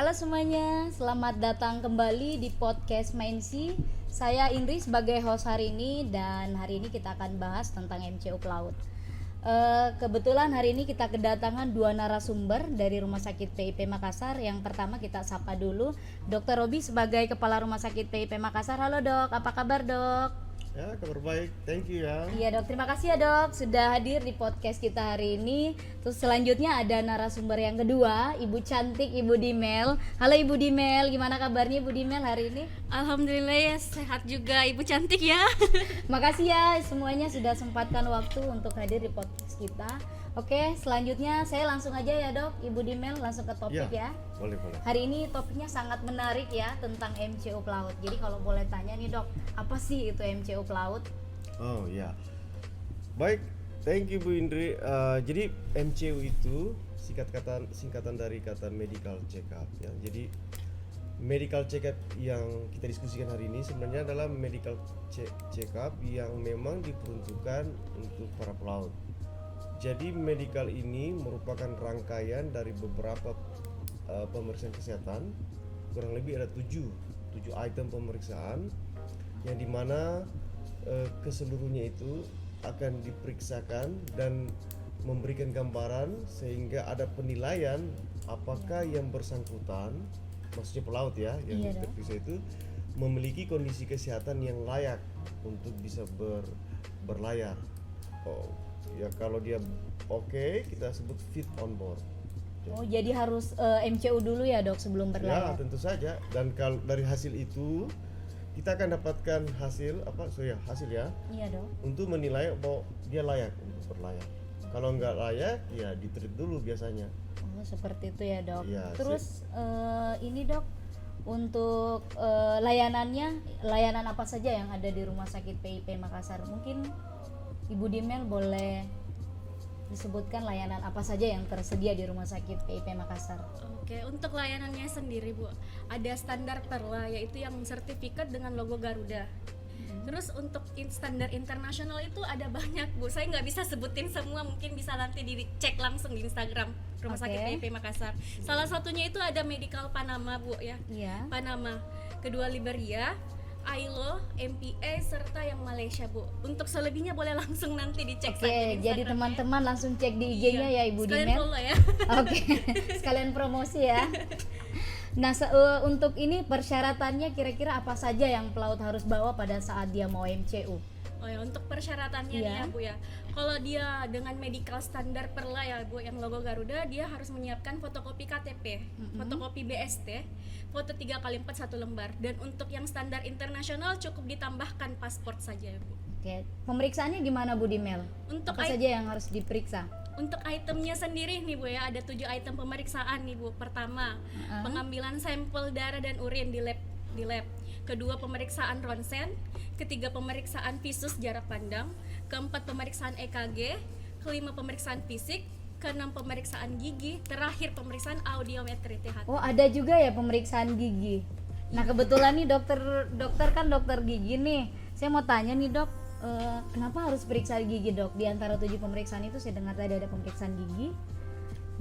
Halo semuanya, selamat datang kembali di podcast Mainsi. Saya Indri sebagai host hari ini, dan hari ini kita akan bahas tentang MCU Pelaut. Kebetulan hari ini kita kedatangan dua narasumber dari Rumah Sakit PIP Makassar. Yang pertama kita sapa dulu Dr. Robi sebagai Kepala Rumah Sakit PIP Makassar. Halo dok, apa kabar dok? Ya, kabar baik, thank you ya. Iya dok, terima kasih ya dok sudah hadir di podcast kita hari ini. Terus selanjutnya ada narasumber yang kedua, Ibu cantik Ibu Dimel. Halo Ibu Dimel, gimana kabarnya Ibu Dimel hari ini? Alhamdulillah ya, sehat juga Ibu cantik ya. Makasih ya semuanya sudah sempatkan waktu untuk hadir di podcast kita. Oke, selanjutnya saya langsung aja ya dok, Ibu Dimel langsung ke topik ya. Boleh. Hari ini topiknya sangat menarik ya tentang MCU Pelaut. Jadi kalau boleh tanya nih dok, apa sih itu MCU Pelaut? Oh ya, baik, thank you Bu Indri. Jadi MCU itu singkatan dari kata medical check up ya. Jadi medical check up yang kita diskusikan hari ini sebenarnya adalah medical check up yang memang diperuntukkan untuk para pelaut. Jadi medical ini merupakan rangkaian dari beberapa pemeriksaan kesehatan, kurang lebih ada 7 item pemeriksaan yang dimana keseluruhnya itu akan diperiksakan dan memberikan gambaran sehingga ada penilaian apakah yang bersangkutan, maksudnya pelaut ya, yang diperiksa itu memiliki kondisi kesehatan yang layak untuk bisa berlayar. Ya kalau dia oke, kita sebut fit on board. Oh, jadi harus MCU dulu ya dok sebelum berlayar? Ya, tentu saja. Dan kalau dari hasil itu kita akan dapatkan hasil ya. Iya dok. Untuk menilai bahwa dia layak untuk berlayar. Kalau nggak layak, ya di-treat dulu biasanya. Oh, seperti itu ya dok. Ya, terus ini dok, untuk layanan apa saja yang ada di Rumah Sakit PIP Makassar? Mungkin Ibu Dimel boleh disebutkan layanan apa saja yang tersedia di Rumah Sakit PIP Makassar. Oke, untuk layanannya sendiri Bu, ada standar Perla yaitu yang sertifikat dengan logo Garuda. Terus untuk standar internasional itu ada banyak Bu, saya nggak bisa sebutin semua, mungkin bisa nanti dicek langsung di Instagram Rumah Sakit PIP Makassar. Salah satunya itu ada Medical Panama Bu ya. Iya. Panama, kedua Liberia, ILO, MPA, serta yang Malaysia Bu. Untuk selebihnya boleh langsung nanti dicek saja di Oke, jadi Instagramnya. teman-teman langsung cek di IG-nya ya Ibu Sekalian Dimel. follow ya. Oke, sekalian promosi ya. Nah, untuk ini persyaratannya kira-kira apa saja yang pelaut harus bawa pada saat dia mau MCU? Oh ya, untuk persyaratannya nih ya Bu ya. Kalau dia dengan medical standar Perla ya Bu, yang logo Garuda, dia harus menyiapkan fotokopi KTP, fotokopi BST, foto 3x4 1 lembar. Dan untuk yang standar internasional cukup ditambahkan paspor saja ya Bu. Oke, pemeriksaannya gimana Bu Dimel? Untuk apa saja yang harus diperiksa? Untuk itemnya sendiri nih Bu ya, ada 7 item pemeriksaan nih Bu. Pertama, pengambilan sampel darah dan urin di lab. Kedua, pemeriksaan ronsen. Ketiga, pemeriksaan visus jarak pandang. Keempat, pemeriksaan EKG. Kelima, pemeriksaan fisik. Keenam, pemeriksaan gigi. Terakhir, pemeriksaan audiometri THT. Oh, ada juga ya pemeriksaan gigi. Nah, kebetulan nih dokter kan dokter gigi nih. Saya mau tanya nih dok, kenapa harus periksa gigi dok? Di antara 7 pemeriksaan itu saya dengar tadi ada pemeriksaan gigi.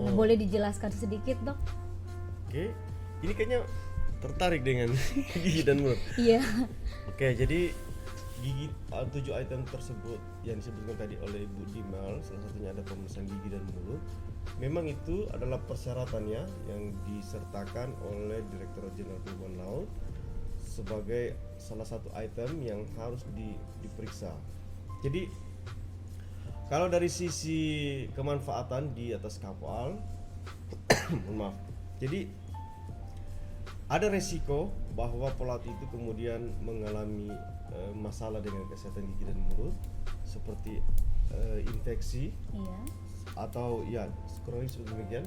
Nah, boleh dijelaskan sedikit dok? Oke, ini kayaknya tertarik dengan gigi dan mulut. Iya. Oke, jadi gigi 7 item tersebut yang disebutkan tadi oleh Bu Dimel, salah satunya ada pemeriksaan gigi dan mulut. Memang itu adalah persyaratannya yang disertakan oleh Direktorat Jenderal Perhubungan Laut sebagai salah satu item yang harus diperiksa. Jadi kalau dari sisi kemanfaatan di atas kapal, maaf. Jadi ada resiko bahwa pelaut itu kemudian mengalami masalah dengan kesehatan gigi dan mulut seperti infeksi, atau ya kurang lebih seperti demikian.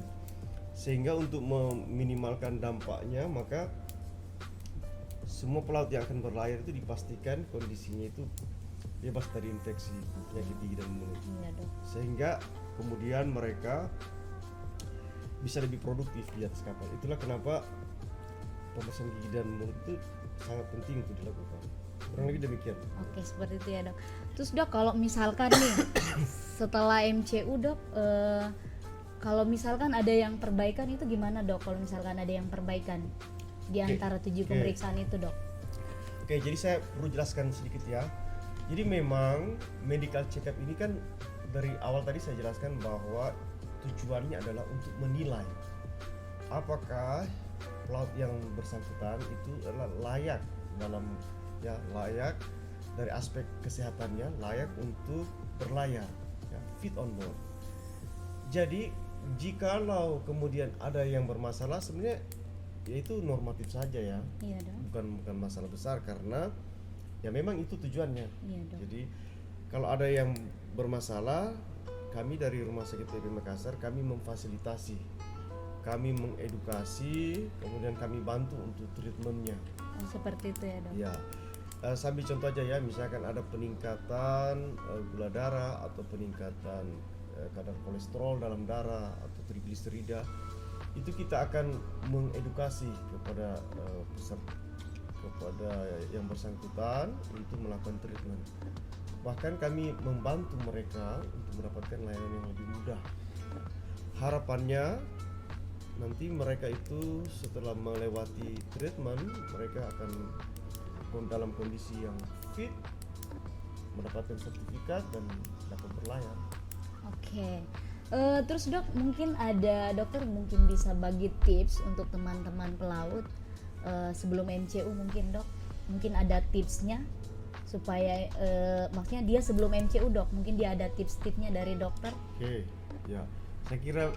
Sehingga untuk meminimalkan dampaknya, maka semua pelaut yang akan berlayar itu dipastikan kondisinya itu bebas dari infeksi penyakit gigi dan mulut. Sehingga kemudian mereka bisa lebih produktif di atas kapal. Itulah kenapa pemeriksaan gigi dan mulut itu sangat penting untuk dilakukan. Kurang lebih demikian. Oke, seperti itu ya dok. Terus dok, kalau misalkan nih setelah MCU dok, Kalau misalkan ada yang perbaikan itu gimana dok? Kalau misalkan ada yang perbaikan di antara 7 Oke. pemeriksaan itu dok? Oke, jadi saya perlu jelaskan sedikit ya. Jadi memang medical check up ini kan dari awal tadi saya jelaskan bahwa tujuannya adalah untuk menilai apakah pelaut yang bersangkutan itu adalah layak dalam layak dari aspek kesehatannya, layak untuk berlayar, ya, fit on board. Jadi jikalau kemudian ada yang bermasalah, sebenarnya ya itu normatif saja ya, Iya dok. bukan masalah besar karena ya memang itu tujuannya. Iya dok. Jadi kalau ada yang bermasalah, kami dari Rumah Sakit PB Makassar kami memfasilitasi, kami mengedukasi, kemudian kami bantu untuk treatmentnya. Oh, seperti itu ya dok. Ya, sambil contoh aja ya, misalkan ada peningkatan gula darah atau peningkatan kadar kolesterol dalam darah atau trigliserida, itu kita akan mengedukasi kepada kepada yang bersangkutan untuk melakukan treatment. Bahkan kami membantu mereka untuk mendapatkan layanan yang lebih mudah. Harapannya nanti mereka itu setelah melewati treatment, mereka akan dalam kondisi yang fit, mendapatkan sertifikat dan dapat berlayar. Oke. Terus dok, mungkin ada dokter mungkin bisa bagi tips untuk teman-teman pelaut sebelum MCU mungkin dok, mungkin ada tipsnya supaya maksudnya dia sebelum MCU dok, mungkin dia ada tips-tipsnya dari dokter. Oke, ya, saya kira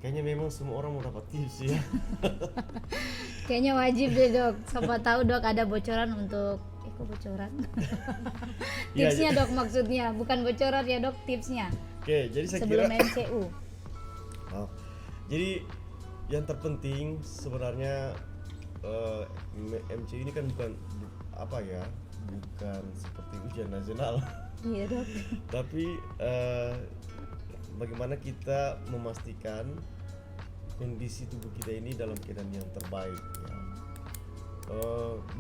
kayaknya memang semua orang mau dapat tips ya. Kayaknya wajib deh dok, siapa tahu dok ada bocoran untuk kok bocoran? Ya, Tipsnya dok maksudnya, bukan bocoran ya dok, tipsnya Oke, jadi saya sebelum kira MCU. Jadi yang terpenting sebenarnya MCU ini kan bukan seperti ujian nasional. Iya dok. Tapi bagaimana kita memastikan kondisi tubuh kita ini dalam keadaan yang terbaik ya.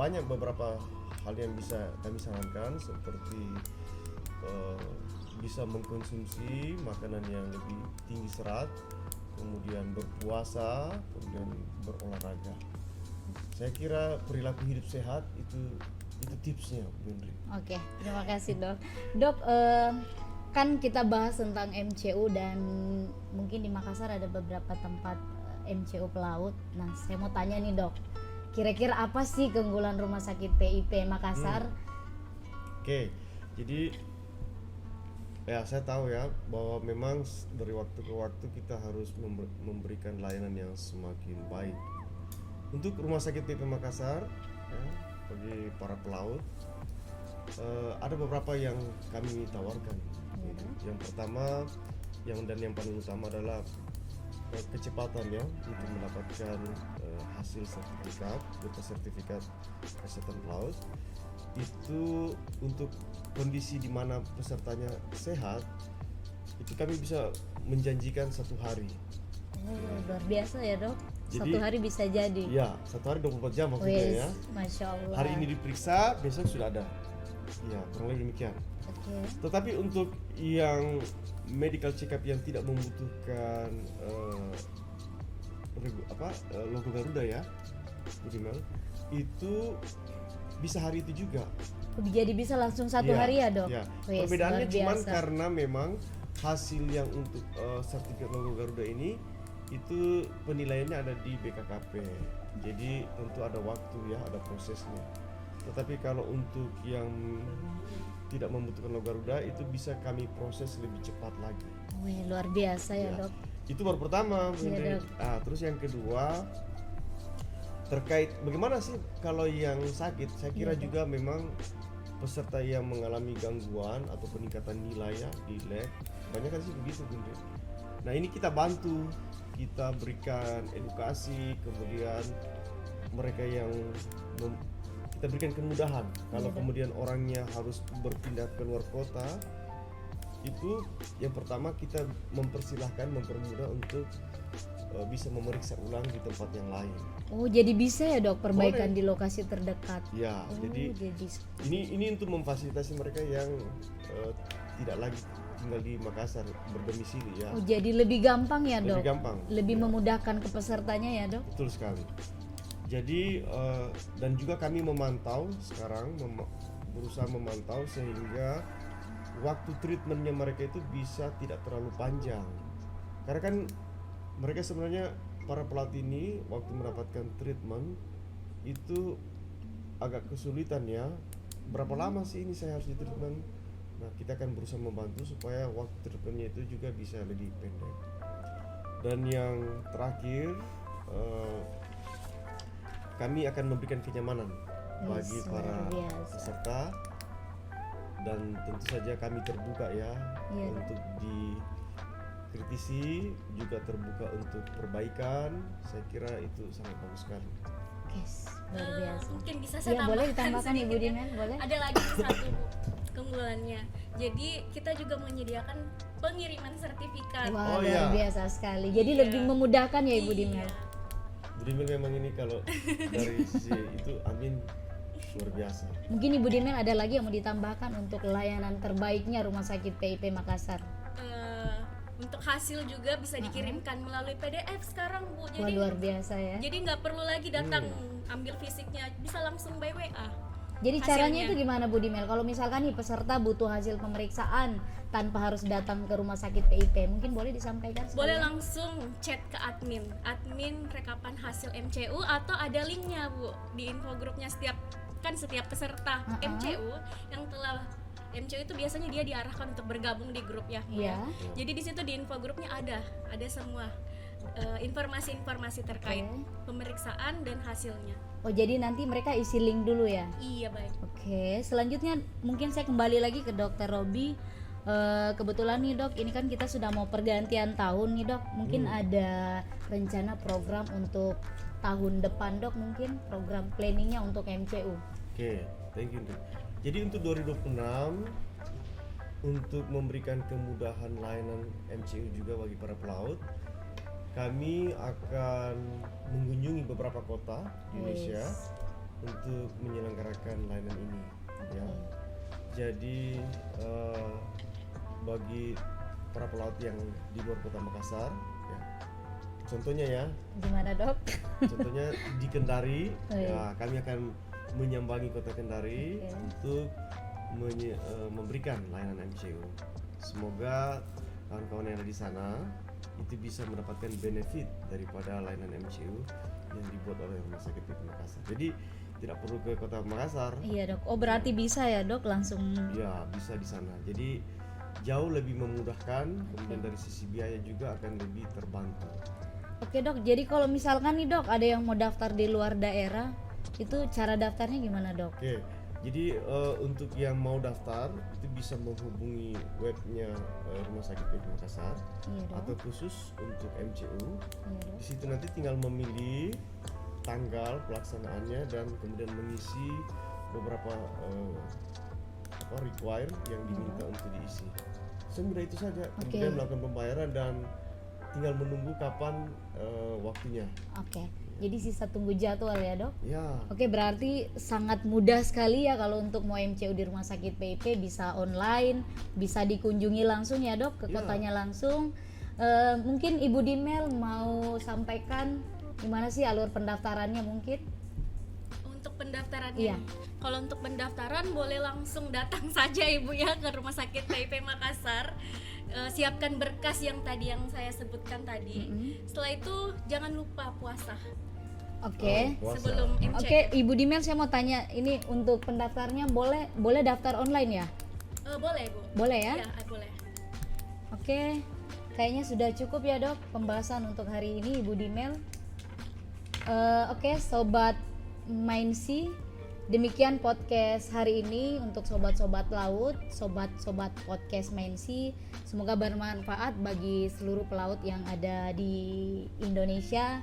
Banyak beberapa hal yang bisa kami sarankan seperti bisa mengkonsumsi makanan yang lebih tinggi serat, kemudian berpuasa, kemudian berolahraga. Saya kira perilaku hidup sehat itu tipsnya, Bu Indri. Oke, terima kasih dok. Dok, kan kita bahas tentang MCU dan mungkin di Makassar ada beberapa tempat MCU pelaut. Nah, saya mau tanya nih dok, kira-kira apa sih keunggulan Rumah Sakit PIP Makassar? Oke, jadi ya saya tahu ya bahwa memang dari waktu ke waktu kita harus memberikan layanan yang semakin baik. Untuk Rumah Sakit PIP Makassar ya, bagi para pelaut ada beberapa yang kami tawarkan. Yang pertama yang paling utama adalah kecepatan ya untuk mendapatkan hasil sertifikat berupa sertifikat kesehatan pelaut. Itu untuk kondisi di mana pesertanya sehat, itu kami bisa menjanjikan 1 hari. Luar biasa ya dok. Jadi, 1 hari bisa jadi. Ya, 1 hari 24 jam maksudnya ya. Masya Allah. Hari ini diperiksa, besok sudah ada. Ya, kurang lebih demikian. Oke. Tetapi untuk yang medical check up yang tidak membutuhkan logo Garuda ya, Budimal, itu bisa hari itu juga. Jadi bisa langsung 1 Ya, hari ya dok? ya. Wes, Perbedaannya luar cuma biasa. karena memang hasil yang untuk sertifikat logo Garuda ini itu penilaiannya ada di BKKP. Jadi tentu ada waktu ya, ada prosesnya. Tetapi kalau untuk yang tidak membutuhkan logo Garuda itu bisa kami proses lebih cepat lagi. Wih, luar biasa ya dok. Itu baru pertama. Iya, Dok. Terus yang kedua terkait bagaimana sih kalau yang sakit, saya kira Iya, Dok. juga memang peserta yang mengalami gangguan atau peningkatan nilai ya di lab, banyak kan sih begitu Bunda. Nah ini kita bantu, kita berikan edukasi, kemudian mereka yang kita berikan kemudahan. Kalau Dok. kemudian orangnya harus berpindah ke luar kota, itu yang pertama kita mempermudah untuk bisa memeriksa ulang di tempat yang lain. Oh, jadi bisa ya dok perbaikan Boleh. di lokasi terdekat. Ya, Oh, jadi ini untuk memfasilitasi mereka yang tidak lagi tinggal di Makassar berdomisili ya. Oh, jadi lebih gampang ya dok. Lebih gampang. Lebih Ya. memudahkan ke pesertanya ya dok. Betul sekali. Jadi dan juga kami memantau sekarang berusaha memantau sehingga waktu treatmentnya mereka itu bisa tidak terlalu panjang. Karena kan mereka sebenarnya para pelatih ini waktu mendapatkan treatment itu agak kesulitan ya. Berapa lama sih ini saya harus di treatment? Nah, kita akan berusaha membantu supaya waktu treatmentnya itu juga bisa lebih pendek. Dan yang terakhir kami akan memberikan kenyamanan bagi Yes, para luar biasa. peserta, dan tentu saja kami terbuka ya Iya. untuk dikritisi, juga terbuka untuk perbaikan. Saya kira itu sangat bagus sekali. Yes, luar biasa. Mungkin bisa Iya, saya tambahkan boleh ditambahkan Ibu sedikit ya. Dimel, boleh? Ada lagi satu Bu, keunggulannya. Jadi kita juga menyediakan pengiriman sertifikat. Wah, Oh, luar iya. biasa sekali. Jadi Iya. lebih memudahkan ya Ibu Iya. Dimel. Budimel memang ini kalau dari sisi itu Amin luar biasa. Mungkin Ibu Dimel ada lagi yang mau ditambahkan untuk layanan terbaiknya Rumah Sakit PIP Makassar. Untuk hasil juga bisa dikirimkan melalui PDF sekarang Bu. Wah, Jadi luar biasa ya. jadi nggak perlu lagi datang ambil fisiknya, bisa langsung by WA. Jadi caranya hasilnya. itu gimana Bu Dimel? Kalau misalkan nih peserta butuh hasil pemeriksaan tanpa harus datang ke Rumah Sakit PIP, mungkin boleh disampaikan Boleh sekalian? langsung chat ke admin rekapan hasil MCU, atau ada linknya Bu di infogrupnya setiap peserta MCU yang telah MCU itu biasanya dia diarahkan untuk bergabung di grup ya. Bu, Iya. ya. Jadi di situ di infogrupnya ada semua informasi-informasi terkait Oke. pemeriksaan dan hasilnya. Oh, jadi nanti mereka isi link dulu ya? Iya baik. Oke, selanjutnya mungkin saya kembali lagi ke Dokter Robi. Kebetulan nih dok, ini kan kita sudah mau pergantian tahun nih dok. Mungkin ada rencana program untuk tahun depan dok, mungkin program planningnya untuk MCU. Oke, thank you. Ndri. Jadi untuk 2026 untuk memberikan kemudahan layanan MCU juga bagi para pelaut, kami akan mengunjungi beberapa kota di Indonesia Yes. untuk menyelenggarakan layanan ini. Ya. Jadi bagi para pelaut yang di luar kota Makassar, ya, contohnya ya, Gimana dok? contohnya di Kendari, Oh, iya. ya, kami akan menyambangi kota Kendari Oke. untuk memberikan layanan MCU. Semoga kawan-kawan yang ada di sana itu bisa mendapatkan benefit daripada layanan MCU yang dibuat oleh Rumah Sakit PIP Makassar. Jadi tidak perlu ke kota Makassar, Iya dok. Oh berarti bisa ya dok langsung. ya bisa di sana. Jadi jauh lebih memudahkan, kemudian dari sisi biaya juga akan lebih terbantu. Oke dok. Jadi kalau misalkan nih dok ada yang mau daftar di luar daerah, itu cara daftarnya gimana dok? Oke, jadi untuk yang mau daftar itu bisa menghubungi webnya Rumah Sakit PIP Makassar Iya dok. atau khusus untuk MCU. Iya dok. Di situ nanti tinggal memilih tanggal pelaksanaannya dan kemudian mengisi beberapa require yang diminta untuk diisi. Semudah itu saja. Kemudian melakukan pembayaran dan tinggal menunggu kapan waktunya. Oke. Jadi sisa tunggu jadwal ya dok. Ya, Oke, berarti sangat mudah sekali ya kalau untuk mau MCU di Rumah Sakit PIP, bisa online, bisa dikunjungi langsung ya dok, ke Iya. kotanya langsung. Mungkin Ibu Dimel mau sampaikan gimana sih alur pendaftarannya mungkin? Untuk pendaftarannya, Iya. kalau untuk pendaftaran boleh langsung datang saja Ibu ya ke Rumah Sakit PIP Makassar. Siapkan berkas yang tadi yang saya sebutkan tadi. Setelah itu jangan lupa puasa Oke. puasa. sebelum MCU. Oke, Ibu Dimel saya mau tanya, ini untuk pendaftarnya boleh daftar online ya? Boleh Bu. Boleh ya? Ya, boleh. Oke. Kayaknya sudah cukup ya dok pembahasan untuk hari ini Ibu Dimel. Oke, sobat Mainsi, demikian podcast hari ini untuk sobat-sobat laut, sobat-sobat podcast Mainsi. Semoga bermanfaat bagi seluruh pelaut yang ada di Indonesia.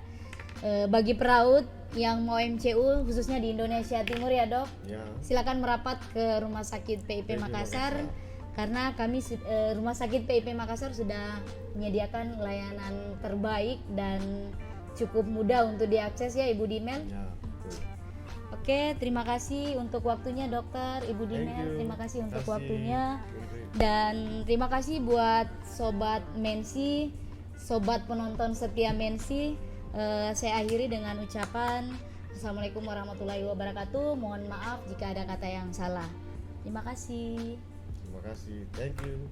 Bagi pelaut yang mau MCU khususnya di Indonesia Timur ya dok, Ya. silakan merapat ke Rumah Sakit PIP PIP Makassar. Makassar. karena kami Rumah Sakit PIP Makassar sudah menyediakan layanan terbaik dan cukup mudah untuk diakses ya Ibu Dimel. Ya, betul. Oke, terima kasih untuk waktunya dokter, Ibu Thank Dimel. you. Terima kasih untuk Kasih, waktunya. Indri. Dan terima kasih buat sobat Mensi, sobat penonton setia Mensi. Saya akhiri dengan ucapan Assalamualaikum warahmatullahi wabarakatuh. Mohon maaf jika ada kata yang salah. Terima kasih. Terima kasih. Thank you.